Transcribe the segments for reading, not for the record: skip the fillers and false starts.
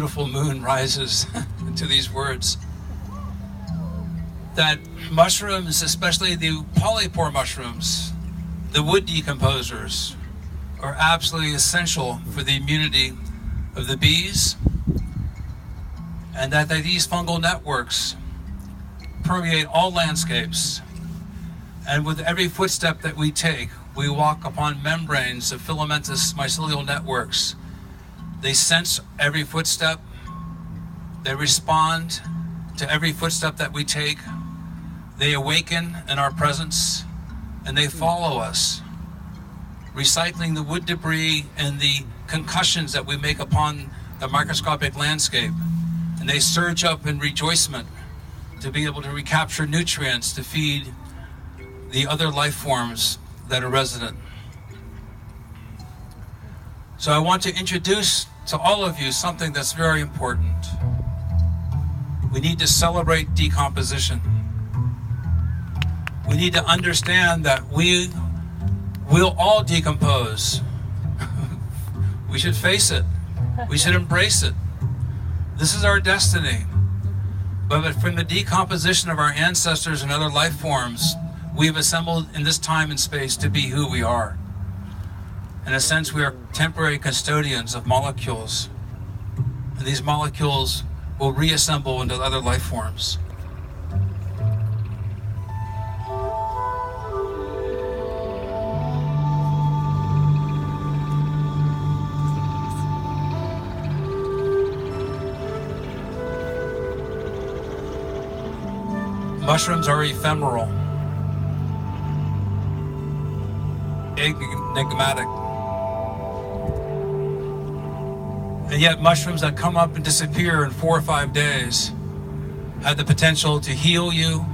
Beautiful moon rises to these words. That mushrooms, especially the polypore mushrooms, the wood decomposers, are absolutely essential for the immunity of the bees, and that these fungal networks permeate all landscapes. And with every footstep that we take, we walk upon membranes of filamentous mycelial networks. They sense every footstep, they respond to every footstep that we take, they awaken in our presence, and they follow us, recycling the wood debris and the concussions that we make upon the microscopic landscape. And they surge up in rejoicement to be able to recapture nutrients to feed the other life forms that are resident. So I want to introduce to all of you something that's very important. We need to celebrate decomposition. We need to understand that we will all decompose. We should face it. We should embrace it. This is our destiny. But from the decomposition of our ancestors and other life forms, we've assembled in this time and space to be who we are. In a sense, we are temporary custodians of molecules, and these molecules will reassemble into other life forms. Mushrooms are ephemeral, enigmatic. And yet mushrooms that come up and disappear in 4 or 5 days have the potential to heal you,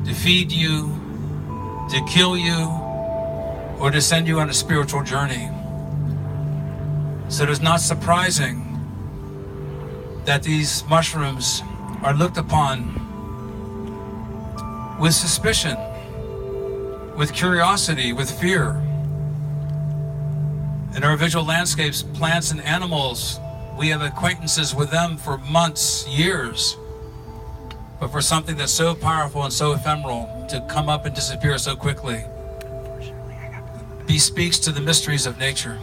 to feed you, to kill you, or to send you on a spiritual journey. So it is not surprising that these mushrooms are looked upon with suspicion, with curiosity, with fear. In our visual landscapes, plants and animals, we have acquaintances with them for months, years. But for something that's so powerful and so ephemeral to come up and disappear so quickly, bespeaks to the mysteries of nature.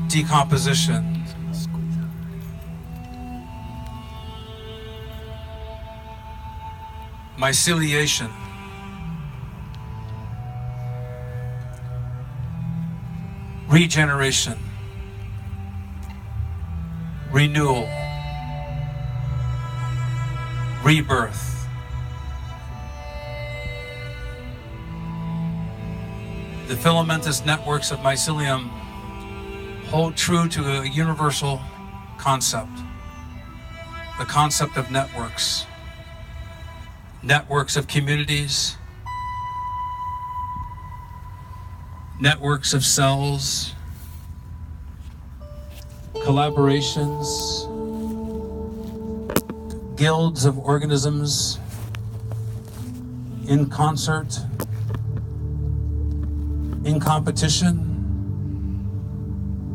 Decomposition. Myceliation. Regeneration. Renewal. Rebirth. The filamentous networks of mycelium hold true to a universal concept, the concept of networks. Networks of communities, networks of cells, collaborations, guilds of organisms in concert, in competition,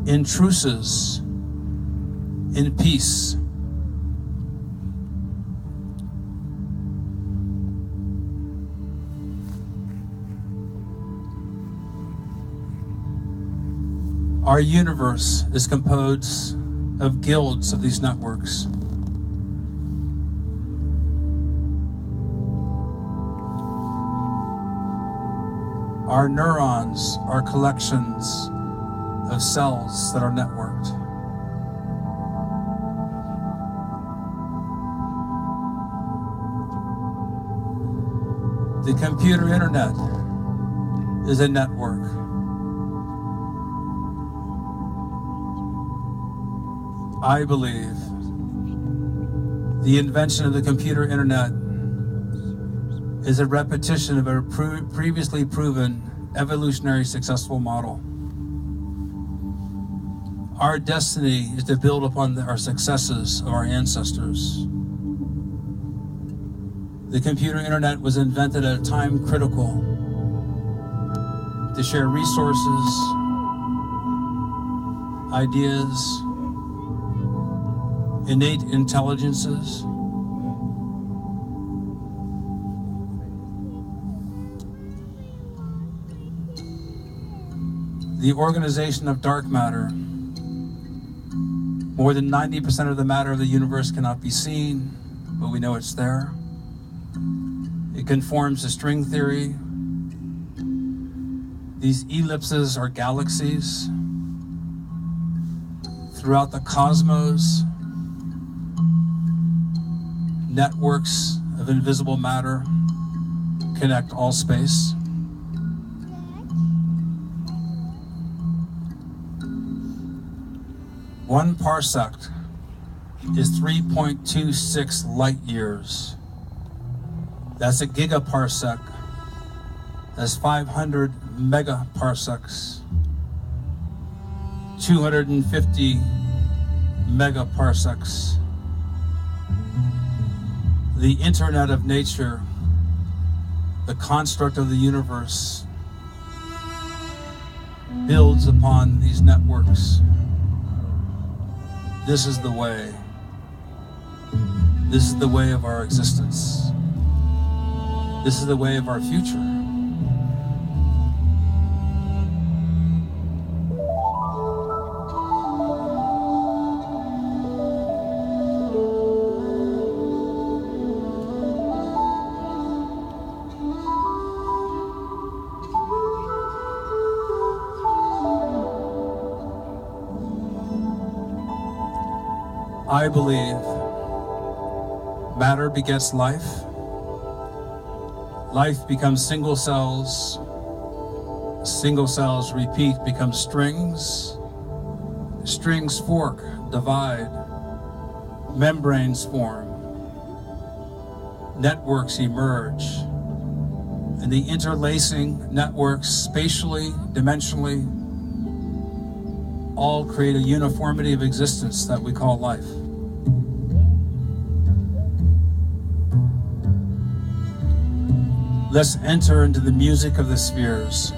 in truces, in peace. Our universe is composed of guilds of these networks. Our neurons are collections of cells that are networked. The computer internet is a network. I believe the invention of the computer internet is a repetition of a previously proven evolutionary successful model. Our destiny is to build upon our successes of our ancestors. The computer internet was invented at a time critical to share resources, ideas, innate intelligences. The organization of dark matter. More than 90% of the matter of the universe cannot be seen, but we know it's there. It conforms to string theory. These ellipses are galaxies. Throughout the cosmos, networks of invisible matter connect all space. One parsec is 3.26 light years. That's a gigaparsec. That's 500 megaparsecs. 250 megaparsecs. The internet of nature, the construct of the universe, builds upon these networks. This is the way. This is the way of our existence. This is the way of our future. I believe matter begets life. Life becomes single cells. Single cells repeat, become strings. Strings fork, divide. Membranes form. Networks emerge. And the interlacing networks, spatially, dimensionally, all create a uniformity of existence that we call life. Let's enter into the music of the spheres.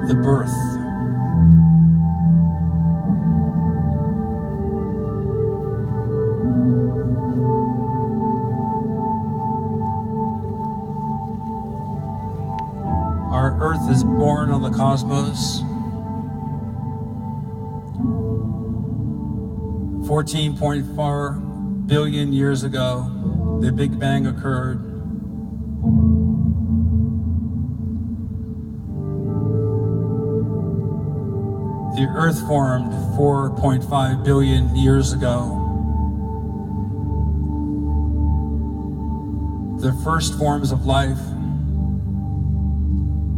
The birth. Our Earth is born on the cosmos. 14.4 billion years ago, the Big Bang occurred. The Earth formed 4.5 billion years ago. The first forms of life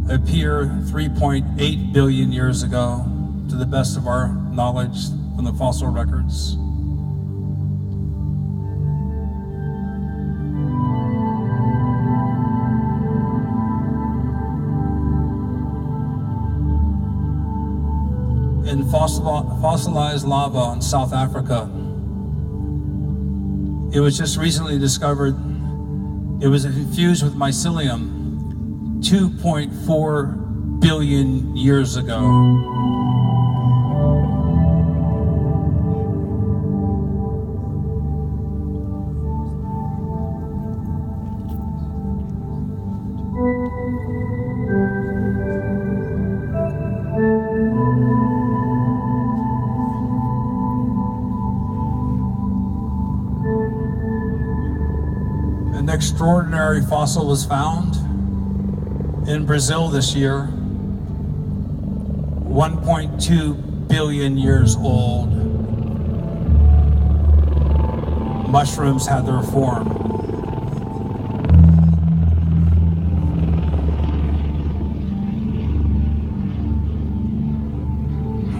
appear 3.8 billion years ago, to the best of our knowledge from the fossil records. In fossilized lava in South Africa, it was just recently discovered it was infused with mycelium 2.4 billion years ago. An extraordinary fossil was found in Brazil this year, 1.2 billion years old. Mushrooms had their form.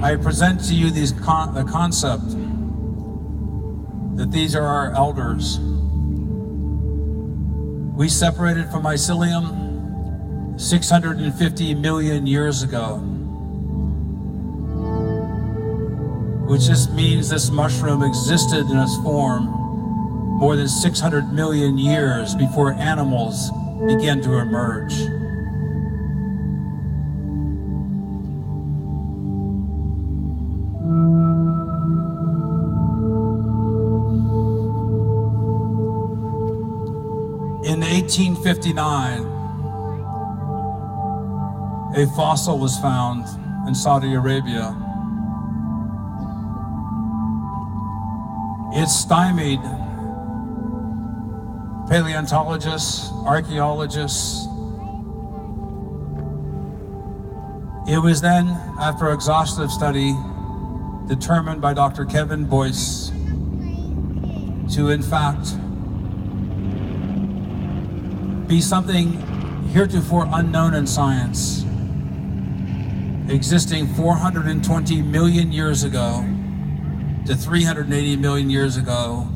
I present to you the concept that these are our elders. We separated from mycelium 650 million years ago, which just means this mushroom existed in its form more than 600 million years before animals began to emerge. In 1859, a fossil was found in Saudi Arabia. It stymied paleontologists, archaeologists. It was then, after exhaustive study, determined by Dr. Kevin Boyce to, in fact, be something heretofore unknown in science, existing 420 million years ago to 380 million years ago,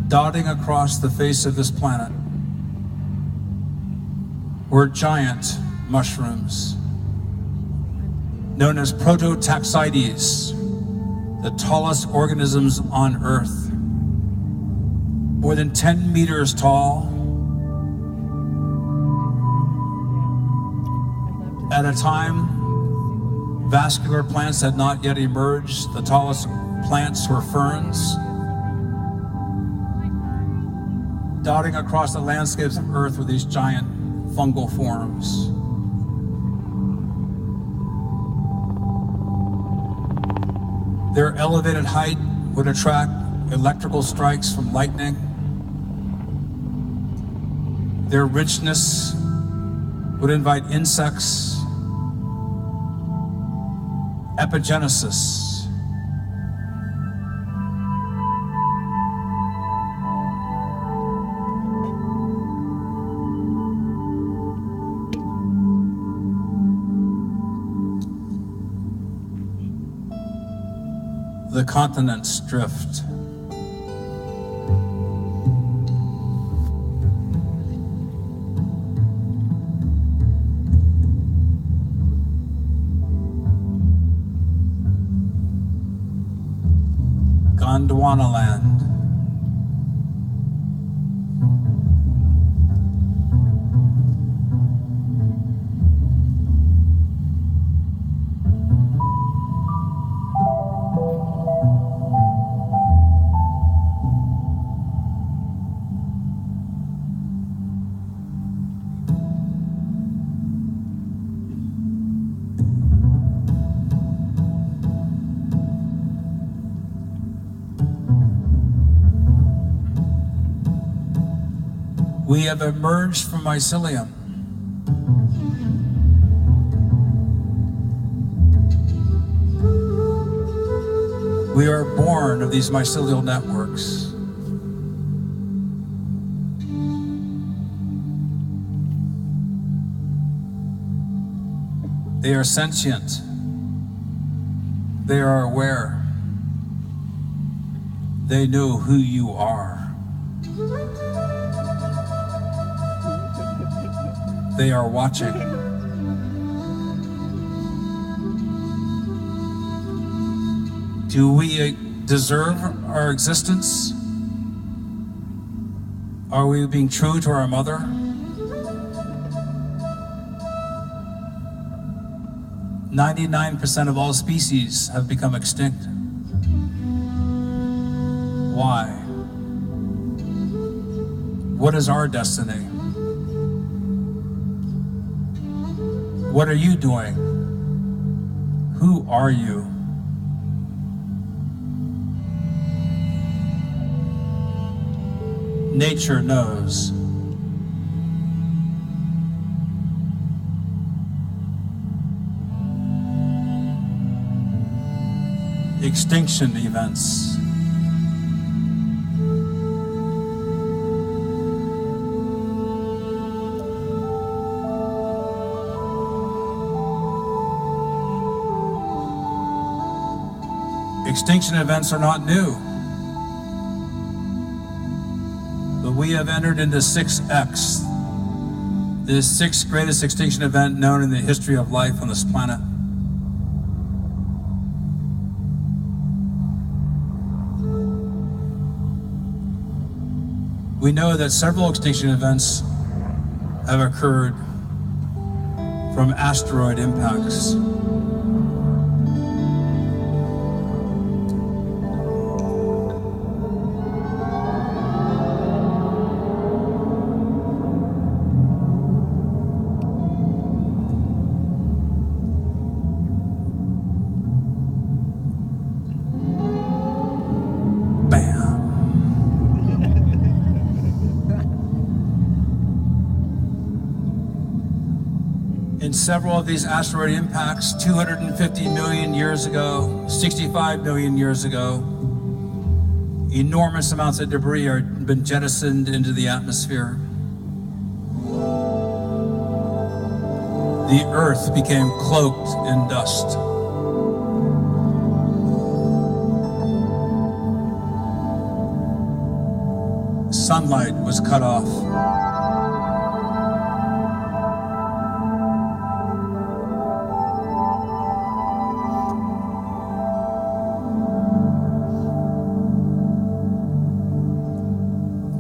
dotting across the face of this planet, were giant mushrooms known as prototaxides, the tallest organisms on Earth, more than 10 meters tall. At a time, vascular plants had not yet emerged. The tallest plants were ferns. Dotting across the landscapes of Earth were these giant fungal forms. Their elevated height would attract electrical strikes from lightning. Their richness would invite insects. Epigenesis. The continents drift. Gondwana land. We have emerged from mycelium. We are born of these mycelial networks. They are sentient. They are aware. They know who you are. They are watching. Do we deserve our existence? Are we being true to our mother? 99% of all species have become extinct. Why? What is our destiny? What are you doing? Who are you? Nature knows. Extinction events. Extinction events are not new. we have entered into 6X, the sixth greatest extinction event known in the history of life on this planet. We know that several extinction events have occurred from asteroid impacts. In several of these asteroid impacts, 250 million years ago, 65 million years ago, enormous amounts of debris have been jettisoned into the atmosphere. The Earth became cloaked in dust. Sunlight was cut off.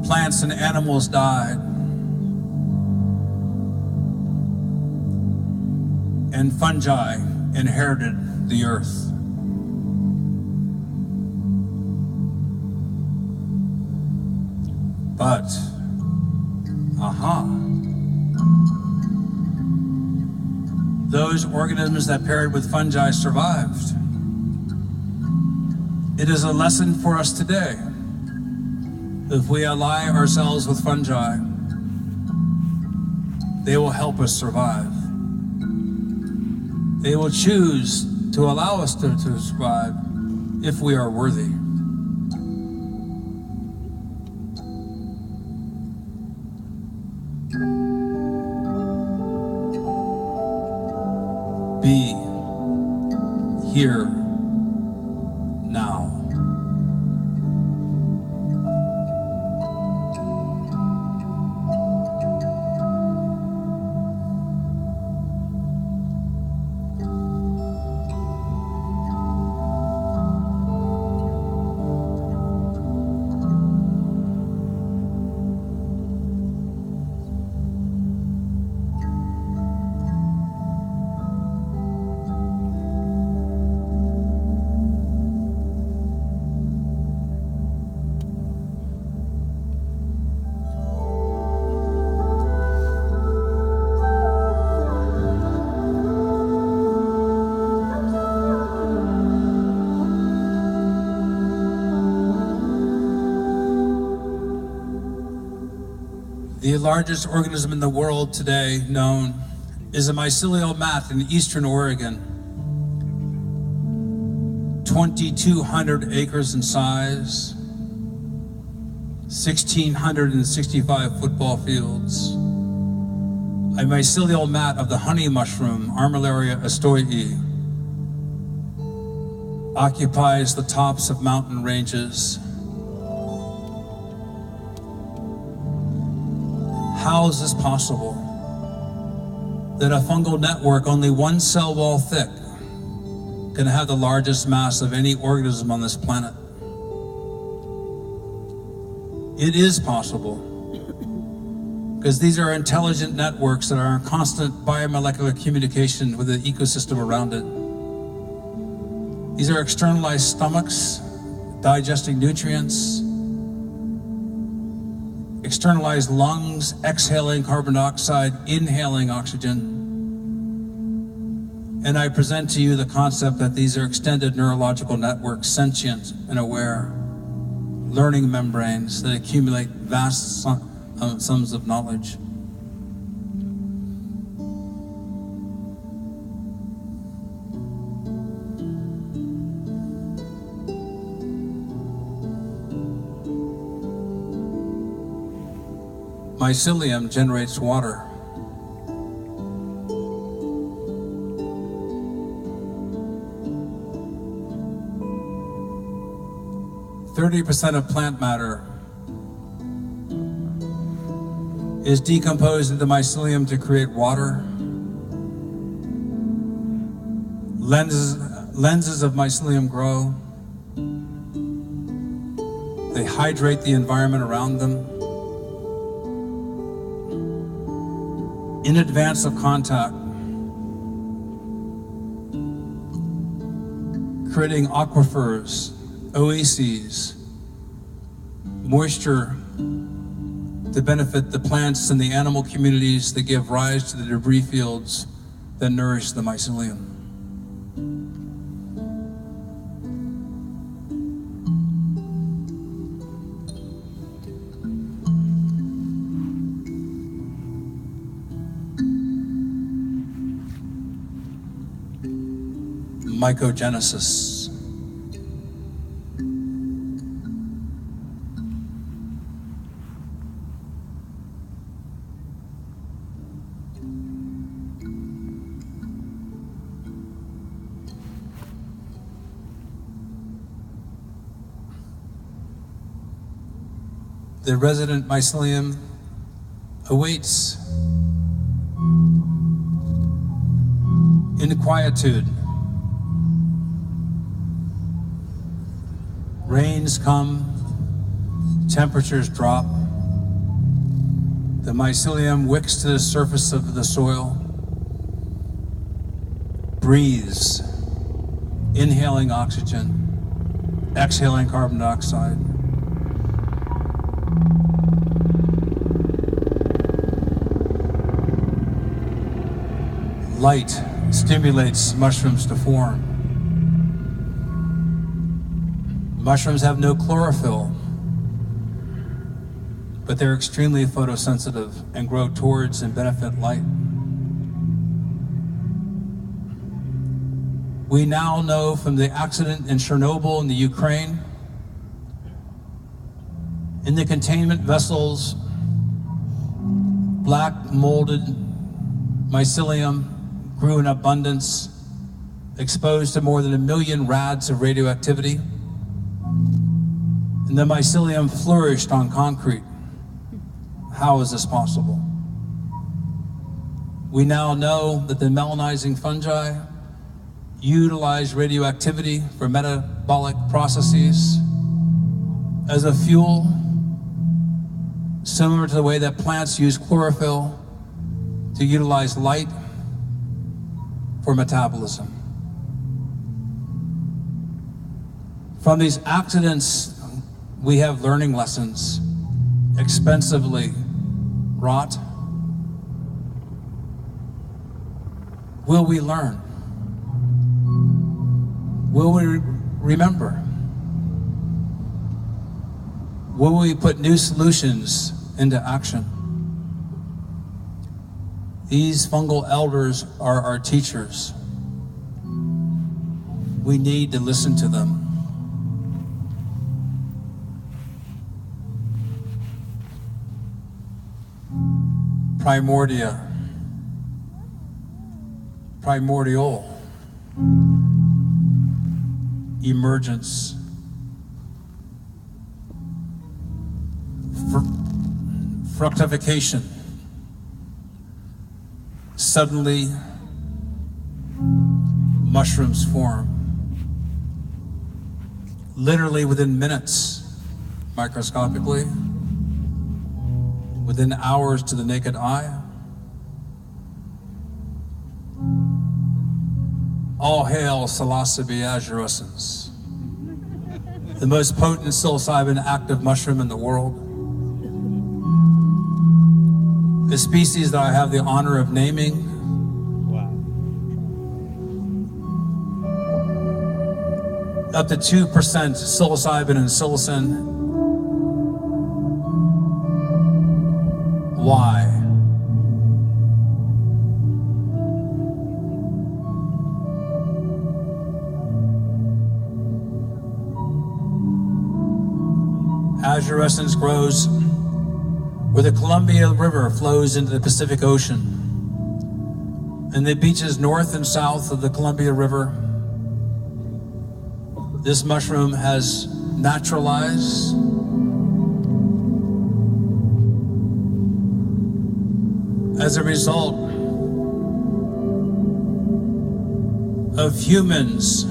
Plants and animals died, and fungi inherited the earth. But, those organisms that paired with fungi survived. It is a lesson for us today. If we ally ourselves with fungi, they will help us survive. They will choose to allow us to survive if we are worthy. Be here now. The largest organism in the world today known is a mycelial mat in eastern Oregon. 2,200 acres in size, 1,665 football fields. A mycelial mat of the honey mushroom, Armillaria astoii, occupies the tops of mountain ranges. How is this possible? That a fungal network only one cell wall thick can have the largest mass of any organism on this planet? It is possible, because these are intelligent networks that are in constant biomolecular communication with the ecosystem around it. These are externalized stomachs, digesting nutrients, externalized lungs, exhaling carbon dioxide, inhaling oxygen. And I present to you the concept that these are extended neurological networks, sentient and aware, learning membranes that accumulate vast sums of knowledge. Mycelium generates water. % of plant matter is decomposed into mycelium to create water. Lenses of mycelium grow. They hydrate the environment around them. In advance of contact, creating aquifers, oases, moisture to benefit the plants and the animal communities that give rise to the debris fields that nourish the mycelium. Mycogenesis. The resident mycelium awaits in quietude. Rains come, temperatures drop. The mycelium wicks to the surface of the soil, breathes, inhaling oxygen, exhaling carbon dioxide. Light stimulates mushrooms to form. Mushrooms have no chlorophyll, but they're extremely photosensitive and grow towards and benefit light. We now know from the accident in Chernobyl in the Ukraine, in the containment vessels, black molded mycelium grew in abundance, exposed to more than 1 million rads of radioactivity. And the mycelium flourished on concrete. How is this possible? We now know that the melanizing fungi utilize radioactivity for metabolic processes as a fuel, similar to the way that plants use chlorophyll to utilize light for metabolism. From these accidents, we have learning lessons, expensively wrought. Will we learn? Will we remember? Will we put new solutions into action? These fungal elders are our teachers. We need to listen to them. Primordial, emergence, fructification, suddenly mushrooms form, literally within minutes, microscopically, within hours to the naked eye. All hail Psilocybe azurescens, the most potent psilocybin active mushroom in the world. The species that I have the honor of naming. Wow. Up to 2% psilocybin and psilocin. Why? Azurescens grows where the Columbia River flows into the Pacific Ocean, and the beaches north and south of the Columbia River. This mushroom has naturalized as a result of humans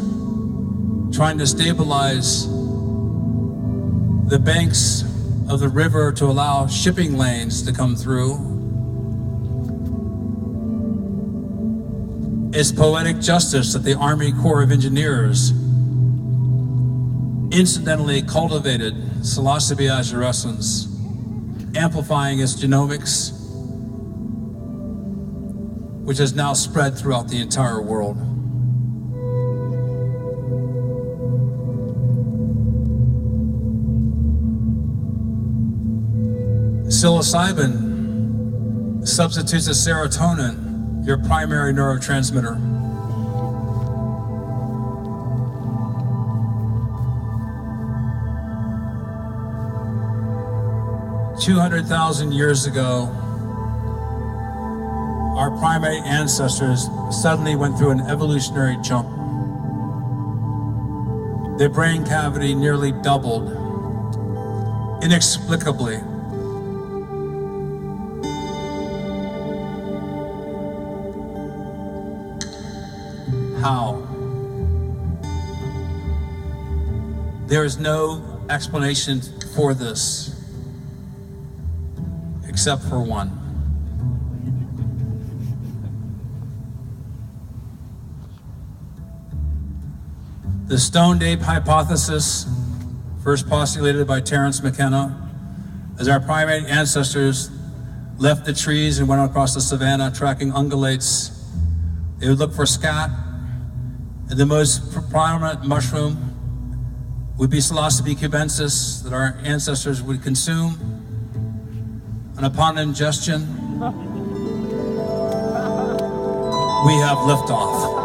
trying to stabilize the banks of the river to allow shipping lanes to come through. It's poetic justice that the Army Corps of Engineers incidentally cultivated psilocybe azurescens, amplifying its genomics, which has now spread throughout the entire world. Psilocybin substitutes a serotonin, your primary neurotransmitter. "200,000 years ago, our primate ancestors suddenly went through an evolutionary jump. Their brain cavity nearly doubled, inexplicably. How? There is no explanation for this, except for one. The stoned ape hypothesis, first postulated by Terence McKenna, as our primate ancestors left the trees and went across the savannah tracking ungulates, they would look for scat, and the most prominent mushroom would be Psilocybe cubensis that our ancestors would consume, and upon ingestion, we have liftoff.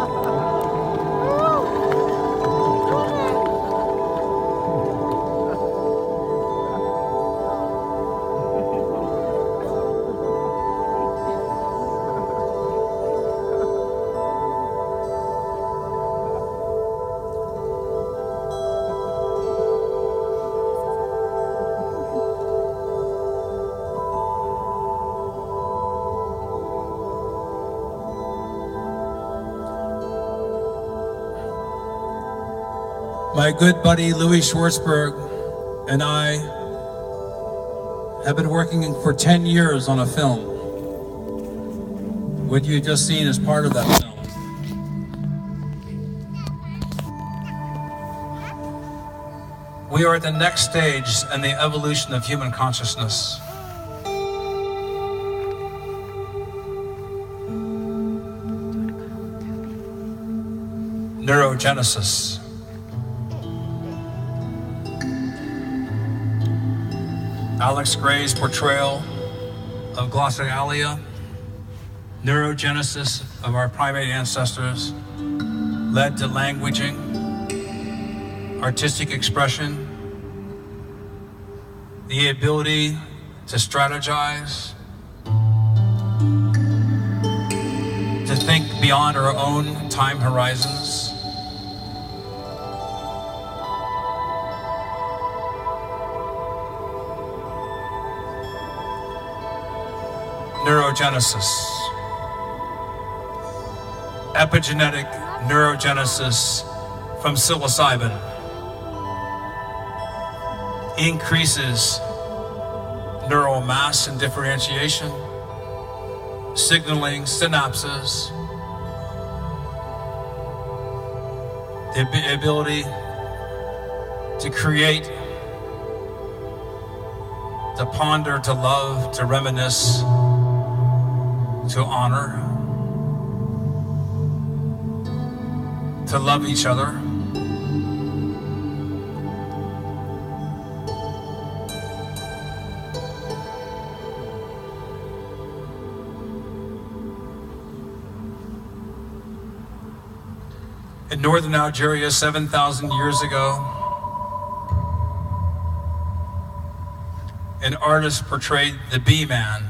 My good buddy Louis Schwartzberg and I have been working for 10 years on a film. What you've just seen is part of that film. We are at the next stage in the evolution of human consciousness. Neurogenesis. Alex Gray's portrayal of glossolalia, neurogenesis of our primate ancestors, led to languaging, artistic expression, the ability to strategize, to think beyond our own time horizons. Neurogenesis. Epigenetic neurogenesis from psilocybin increases neural mass and differentiation, signaling synapses, the ability to create, to ponder, to love, to reminisce, to honor, to love each other. In northern Algeria, 7,000 years ago, an artist portrayed the bee man.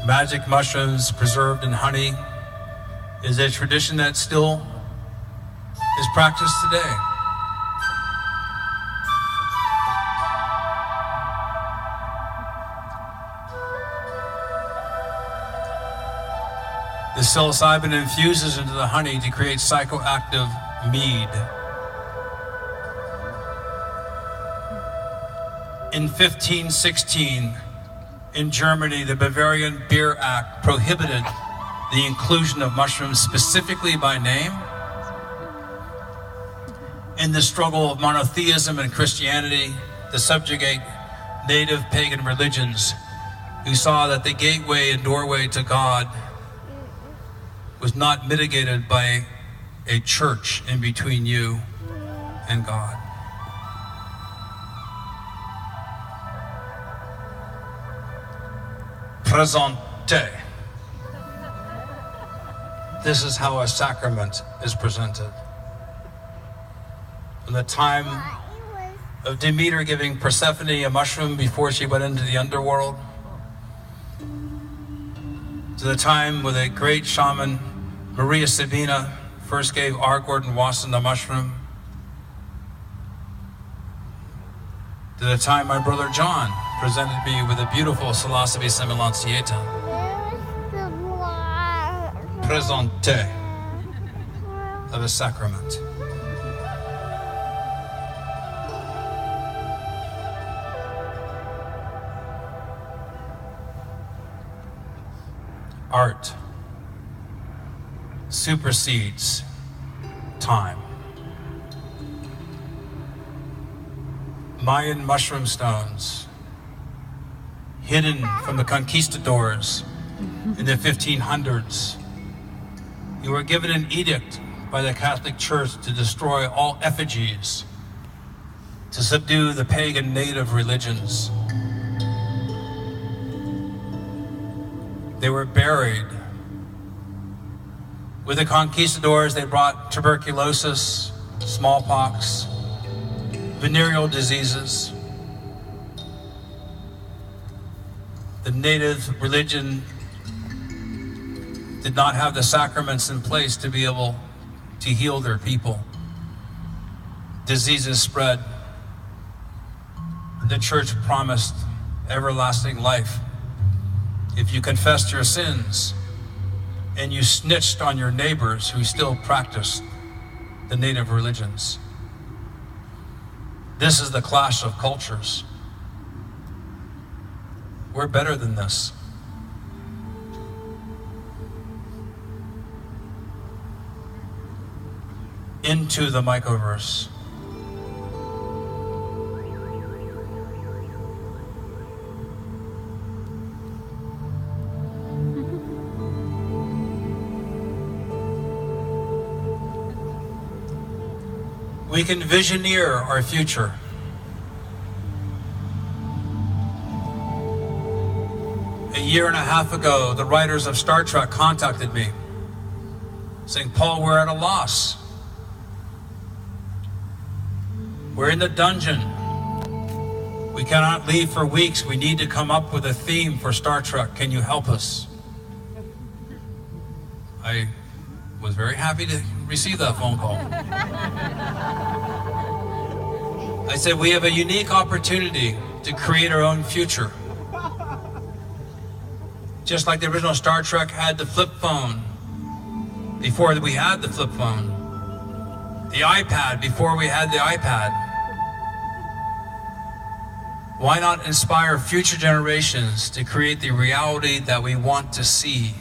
Magic mushrooms preserved in honey is a tradition that still is practiced today. The psilocybin infuses into the honey to create psychoactive mead. In 1516, in Germany, the Bavarian Beer Act prohibited the inclusion of mushrooms specifically by name. In the struggle of monotheism and Christianity to subjugate native pagan religions, who saw that the gateway and doorway to God was not mitigated by a church in between you and God. Presente. This is how a sacrament is presented. From the time of Demeter giving Persephone a mushroom before she went into the underworld, to the time when a great shaman, Maria Sabina, first gave R. Gordon Wasson a mushroom, to the time my brother John presented me with a beautiful Psilocybe semilanceata. Presente of a sacrament. Art supersedes time. Mayan mushroom stones, hidden from the conquistadors in the 1500s. You were given an edict by the Catholic Church to destroy all effigies, to subdue the pagan native religions. They were buried. With the conquistadors, they brought tuberculosis, smallpox, venereal diseases. The native religion did not have the sacraments in place to be able to heal their people. Diseases spread. The church promised everlasting life if you confessed your sins and you snitched on your neighbors who still practiced the native religions. This is the clash of cultures. We're better than this. Into the microverse. We can visioneer our future. A year and a half ago, the writers of Star Trek contacted me, saying, Paul, we're at a loss. We're in the dungeon. We cannot leave for weeks. We need to come up with a theme for Star Trek. Can you help us? I was very happy to receive that phone call. I said, we have a unique opportunity to create our own future. Just like the original Star Trek had the flip phone before we had the flip phone, the iPad before we had the iPad. Why not inspire future generations to create the reality that we want to see?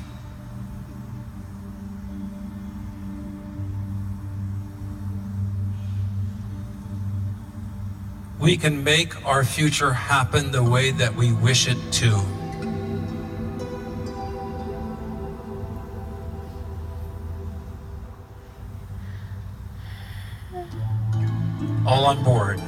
We can make our future happen the way that we wish it to. All on board.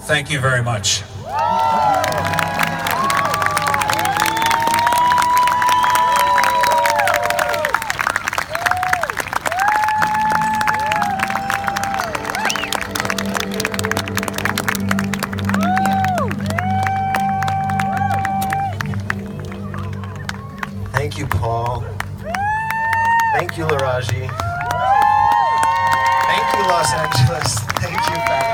Thank you very much. Thank you, Paul. Thank you, Laraaji. Thank you, Los Angeles. Thank you, Fathomers.